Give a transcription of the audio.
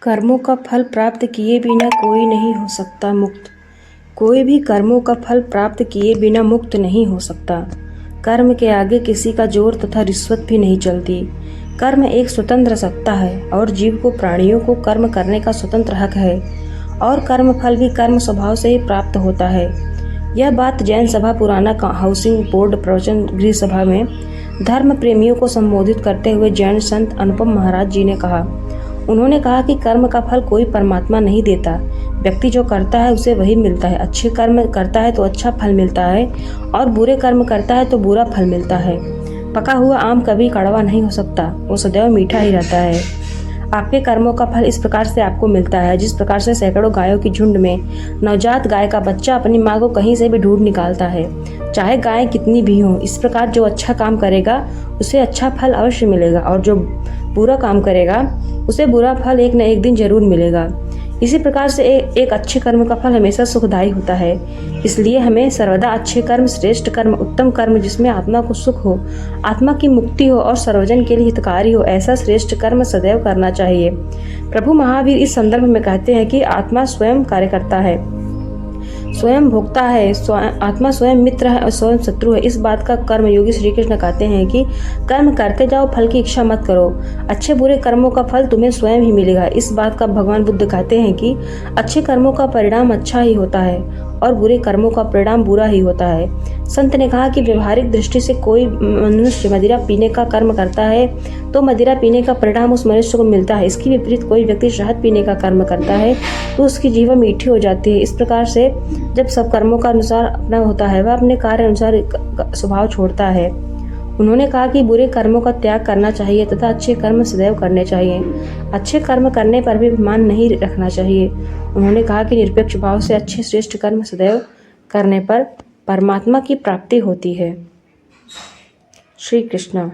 कर्मों का फल प्राप्त किए बिना कोई नहीं हो सकता मुक्त। कोई भी कर्मों का फल प्राप्त किए बिना मुक्त नहीं हो सकता। कर्म के आगे किसी का जोर तथा रिश्वत भी नहीं चलती। कर्म एक स्वतंत्र सत्ता है और जीव को प्राणियों को कर्म करने का स्वतंत्र हक है और कर्म फल भी कर्म स्वभाव से ही प्राप्त होता है। यह बात जैन सभा पुराना हाउसिंग बोर्ड प्रवचन गृह सभा में धर्म प्रेमियों को संबोधित करते हुए जैन संत अनुपम महाराज जी ने कहा। उन्होंने कहा कि कर्म का फल कोई परमात्मा नहीं देता। व्यक्ति जो करता है उसे वही मिलता है। अच्छे कर्म करता है तो अच्छा फल मिलता है और बुरे कर्म करता है तो बुरा फल मिलता है। पका हुआ आम कभी कड़वा नहीं हो सकता, वो सदैव मीठा ही रहता है। आपके कर्मों का फल इस प्रकार से आपको मिलता है जिस प्रकार से सैकड़ों गायों की झुंड में नवजात गाय का बच्चा अपनी माँ को कहीं से भी ढूंढ निकालता है, चाहे गाय कितनी भी हो। इस प्रकार जो अच्छा काम करेगा उसे अच्छा फल अवश्य मिलेगा और जो बुरा काम करेगा उसे बुरा फल एक न एक दिन जरूर मिलेगा। इसी प्रकार से एक अच्छे कर्म का फल हमेशा सुखदायी होता है। इसलिए हमें सर्वदा अच्छे कर्म, श्रेष्ठ कर्म, उत्तम कर्म जिसमें आत्मा को सुख हो, आत्मा की मुक्ति हो और सर्वजन के लिए हितकारी हो, ऐसा श्रेष्ठ कर्म सदैव करना चाहिए। प्रभु महावीर इस संदर्भ में कहते हैं कि आत्मा स्वयं कार्य करता है, स्वयं भोक्ता है, आत्मा स्वयं मित्र है और स्वयं शत्रु है। इस बात का कर्म योगी श्री कृष्ण कहते हैं कि कर्म करते जाओ, फल की इच्छा मत करो। अच्छे बुरे कर्मों का फल तुम्हें स्वयं ही मिलेगा। इस बात का भगवान बुद्ध कहते हैं कि अच्छे कर्मों का परिणाम अच्छा ही होता है और बुरे कर्मों का परिणाम बुरा ही होता है। संत ने कहा कि व्यवहारिक दृष्टि से कोई मनुष्य मदिरा पीने का कर्म करता है तो मदिरा पीने का परिणाम उस मनुष्य को मिलता है। इसके विपरीत कोई व्यक्ति शहद पीने का कर्म करता है तो उसकी जीवन मीठी हो जाती है। इस प्रकार से जब सब कर्मों का अनुसार अपना होता है वह अपने कार्य अनुसार स्वभाव छोड़ता है। उन्होंने कहा कि बुरे कर्मों का त्याग करना चाहिए तथा अच्छे कर्म सदैव करने चाहिए। अच्छे कर्म करने पर भी अभिमान नहीं रखना चाहिए। उन्होंने कहा कि निरपेक्ष भाव से अच्छे श्रेष्ठ कर्म सदैव करने पर परमात्मा की प्राप्ति होती है। श्री कृष्ण।